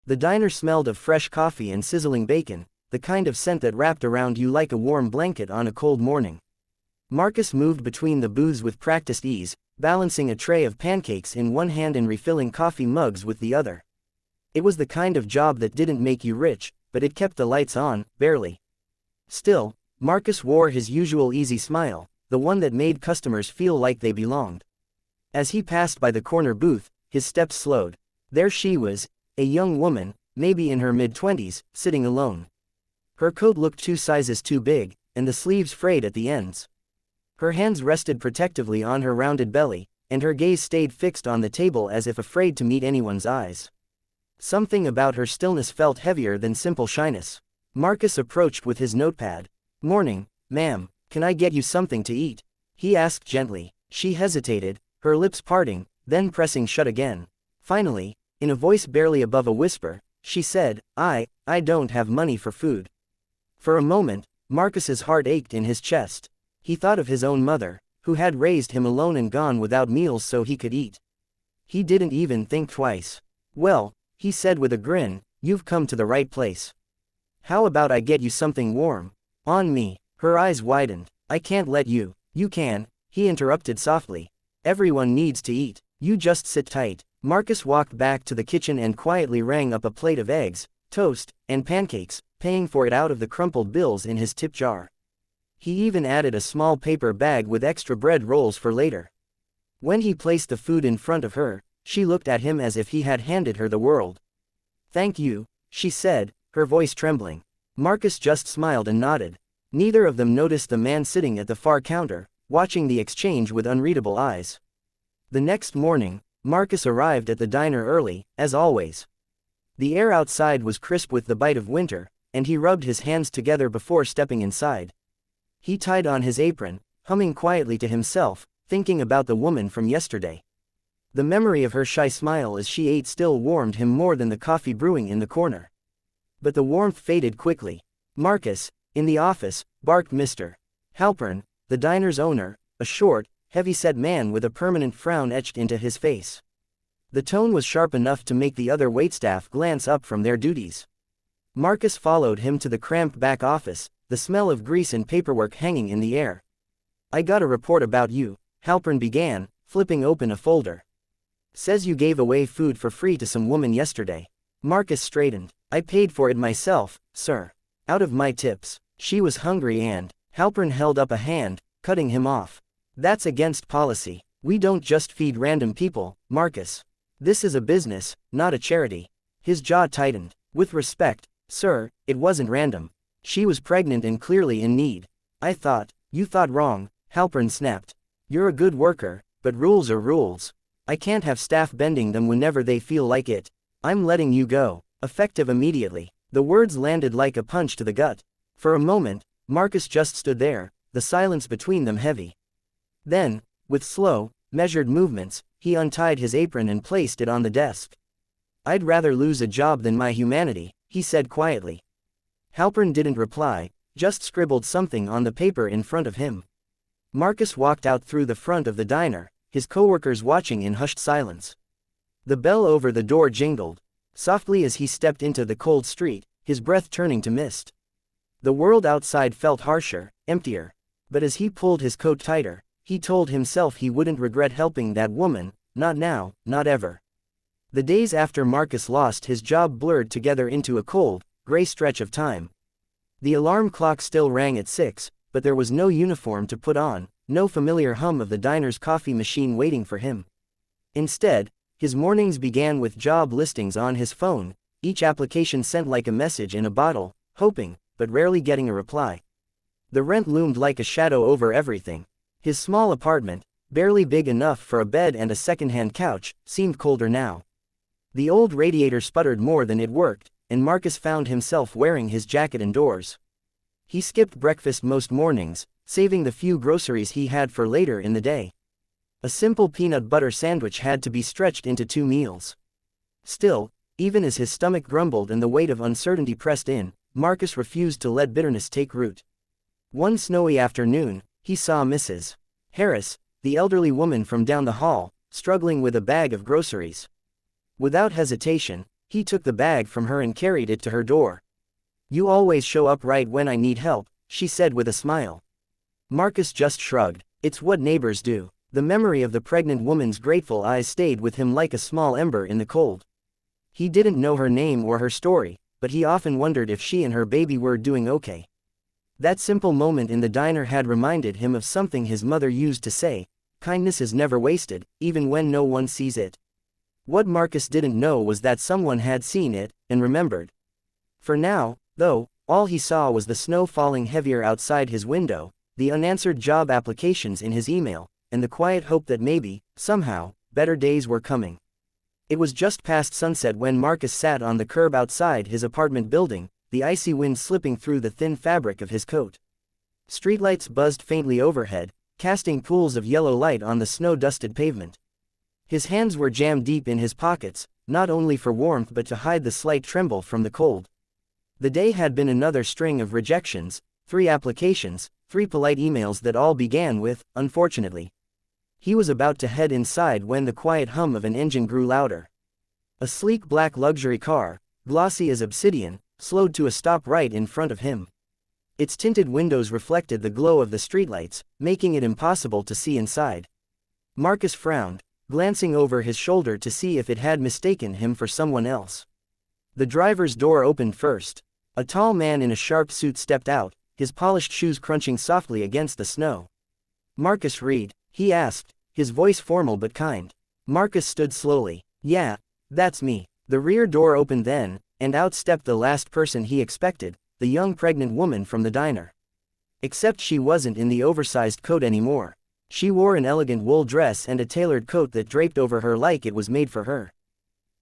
The diner smelled of fresh coffee and sizzling bacon, the kind of scent that wrapped around you like a warm blanket on a cold morning. Marcus moved between the booths with practiced ease, balancing a tray of pancakes in one hand and refilling coffee mugs with the other. It was the kind of job that didn't make you rich, but it kept the lights on, barely. Still, Marcus wore his usual easy smile, the one that made customers feel like they belonged. As he passed by the corner booth, his steps slowed. There she was, a young woman, maybe in her mid-20s, sitting alone. Her coat looked 2 sizes too big, and the sleeves frayed at the ends. Her hands rested protectively on her rounded belly, and her gaze stayed fixed on the table as if afraid to meet anyone's eyes. Something about her stillness felt heavier than simple shyness. Marcus approached with his notepad. "Morning, ma'am, can I get you something to eat?" he asked gently. She hesitated, her lips parting, then pressing shut again. Finally, in a voice barely above a whisper, she said, I don't have money for food." For a moment, Marcus's heart ached in his chest. He thought of his own mother, who had raised him alone and gone without meals so he could eat. He didn't even think twice. "Well," he said with a grin, "you've come to the right place. How about I get you something warm?" "On me." Her eyes widened. "I can't let you." "You can," he interrupted softly. "Everyone needs to eat. You just sit tight." Marcus walked back to the kitchen and quietly rang up a plate of eggs, toast, and pancakes, paying for it out of the crumpled bills in his tip jar. He even added a small paper bag with extra bread rolls for later. When he placed the food in front of her, she looked at him as if he had handed her the world. "Thank you," she said, her voice trembling. Marcus just smiled and nodded. Neither of them noticed the man sitting at the far counter, watching the exchange with unreadable eyes. The next morning, Marcus arrived at the diner early, as always. The air outside was crisp with the bite of winter, and he rubbed his hands together before stepping inside. He tied on his apron, humming quietly to himself, thinking about the woman from yesterday. The memory of her shy smile as she ate still warmed him more than the coffee brewing in the corner. But the warmth faded quickly. "Marcus," in the office, barked Mr. Halpern, the diner's owner, a short, heavy-set man with a permanent frown etched into his face. The tone was sharp enough to make the other waitstaff glance up from their duties. Marcus followed him to the cramped back office, the smell of grease and paperwork hanging in the air. "I got a report about you," Halpern began, flipping open a folder. "Says you gave away food for free to some woman yesterday." Marcus straightened. "I paid for it myself, sir. Out of my tips." "She was hungry and..." Halpern held up a hand, cutting him off. "That's against policy. We don't just feed random people, Marcus. This is a business, not a charity." His jaw tightened. "With respect, sir, it wasn't random. She was pregnant and clearly in need." You thought wrong," Halpern snapped. "You're a good worker, but rules are rules. I can't have staff bending them whenever they feel like it. I'm letting you go, effective immediately." The words landed like a punch to the gut. For a moment, Marcus just stood there, the silence between them heavy. Then, with slow, measured movements, he untied his apron and placed it on the desk. "I'd rather lose a job than my humanity," he said quietly. Halpern didn't reply, just scribbled something on the paper in front of him. Marcus walked out through the front of the diner, his coworkers watching in hushed silence. The bell over the door jingled softly as he stepped into the cold street, his breath turning to mist. The world outside felt harsher, emptier. But as he pulled his coat tighter, he told himself he wouldn't regret helping that woman, not now, not ever. The days after Marcus lost his job blurred together into a cold, gray stretch of time. The alarm clock still rang at 6, but there was no uniform to put on, no familiar hum of the diner's coffee machine waiting for him. Instead, his mornings began with job listings on his phone, each application sent like a message in a bottle, hoping, but rarely getting a reply. The rent loomed like a shadow over everything. His small apartment, barely big enough for a bed and a second-hand couch, seemed colder now. The old radiator sputtered more than it worked, and Marcus found himself wearing his jacket indoors. He skipped breakfast most mornings, saving the few groceries he had for later in the day. A simple peanut butter sandwich had to be stretched into 2 meals. Still, even as his stomach grumbled and the weight of uncertainty pressed in, Marcus refused to let bitterness take root. One snowy afternoon, he saw Mrs. Harris, the elderly woman from down the hall, struggling with a bag of groceries. Without hesitation, He took the bag from her and carried it to her door. "You always show up right when I need help," she said with a smile. Marcus just shrugged. It's what neighbors do. The memory of the pregnant woman's grateful eyes stayed with him like a small ember in the cold. He didn't know her name or her story, but he often wondered if she and her baby were doing okay. That simple moment in the diner had reminded him of something his mother used to say: kindness is never wasted, even when no one sees it. What Marcus didn't know was that someone had seen it, and remembered. For now, though, all he saw was the snow falling heavier outside his window, the unanswered job applications in his email, and the quiet hope that maybe, somehow, better days were coming. It was just past sunset when Marcus sat on the curb outside his apartment building, the icy wind slipping through the thin fabric of his coat. Streetlights buzzed faintly overhead, casting pools of yellow light on the snow-dusted pavement. His hands were jammed deep in his pockets, not only for warmth but to hide the slight tremble from the cold. The day had been another string of rejections, 3 applications, 3 polite emails that all began with, "unfortunately." He was about to head inside when the quiet hum of an engine grew louder. A sleek black luxury car, glossy as obsidian, slowed to a stop right in front of him. Its tinted windows reflected the glow of the streetlights, making it impossible to see inside. Marcus frowned, glancing over his shoulder to see if it had mistaken him for someone else. The driver's door opened first. A tall man in a sharp suit stepped out, his polished shoes crunching softly against the snow. "Marcus Reed?" he asked, his voice formal but kind. Marcus stood slowly. "Yeah, that's me." The rear door opened then, and out stepped the last person he expected, the young pregnant woman from the diner. Except she wasn't in the oversized coat anymore. She wore an elegant wool dress and a tailored coat that draped over her like it was made for her.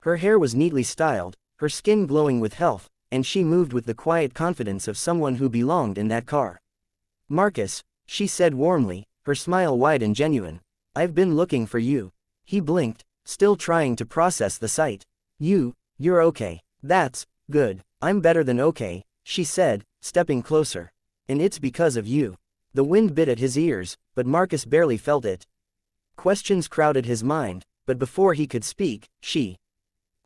Her hair was neatly styled, her skin glowing with health, and she moved with the quiet confidence of someone who belonged in that car. "Marcus," she said warmly, her smile wide and genuine. "I've been looking for you." He blinked, still trying to process the sight. You're okay. That's good." "I'm better than okay," she said, stepping closer. "And it's because of you." The wind bit at his ears, but Marcus barely felt it. Questions crowded his mind, but before he could speak, she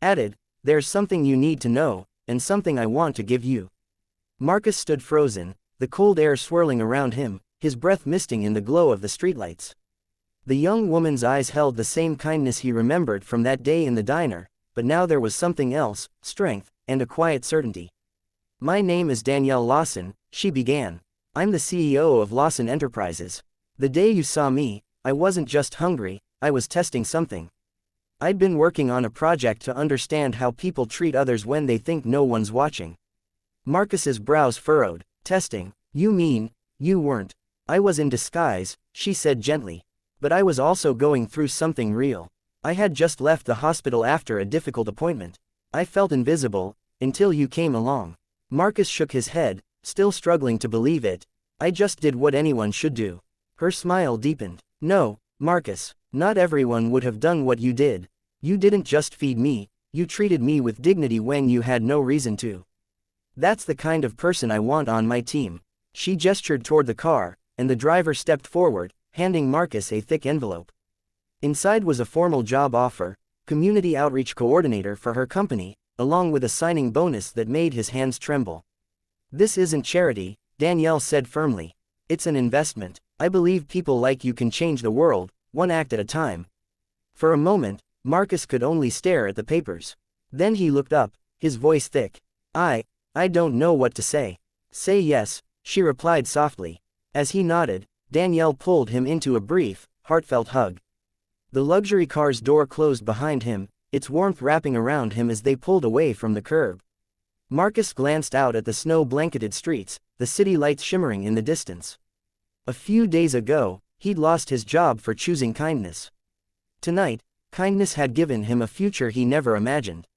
added, "There's something you need to know, and something I want to give you." Marcus stood frozen, the cold air swirling around him, his breath misting in the glow of the streetlights. The young woman's eyes held the same kindness he remembered from that day in the diner, but now there was something else, strength, and a quiet certainty. "My name is Danielle Lawson," she began. "I'm the CEO of Lawson Enterprises. The day you saw me, I wasn't just hungry, I was testing something. I'd been working on a project to understand how people treat others when they think no one's watching." Marcus's brows furrowed. "Testing? You mean, you weren't?" "I was in disguise," she said gently. "But I was also going through something real. I had just left the hospital after a difficult appointment. I felt invisible, until you came along." Marcus shook his head, still struggling to believe it. "I just did what anyone should do." Her smile deepened. "No, Marcus, not everyone would have done what you did. You didn't just feed me, you treated me with dignity when you had no reason to. That's the kind of person I want on my team." She gestured toward the car, and the driver stepped forward, handing Marcus a thick envelope. Inside was a formal job offer, community outreach coordinator for her company, along with a signing bonus that made his hands tremble. "This isn't charity," Danielle said firmly. "It's an investment. I believe people like you can change the world, one act at a time." For a moment, Marcus could only stare at the papers. Then he looked up, his voice thick. I don't know what to say." "Say yes," she replied softly. As he nodded, Danielle pulled him into a brief, heartfelt hug. The luxury car's door closed behind him, its warmth wrapping around him as they pulled away from the curb. Marcus glanced out at the snow-blanketed streets, the city lights shimmering in the distance. A few days ago, he'd lost his job for choosing kindness. Tonight, kindness had given him a future he never imagined.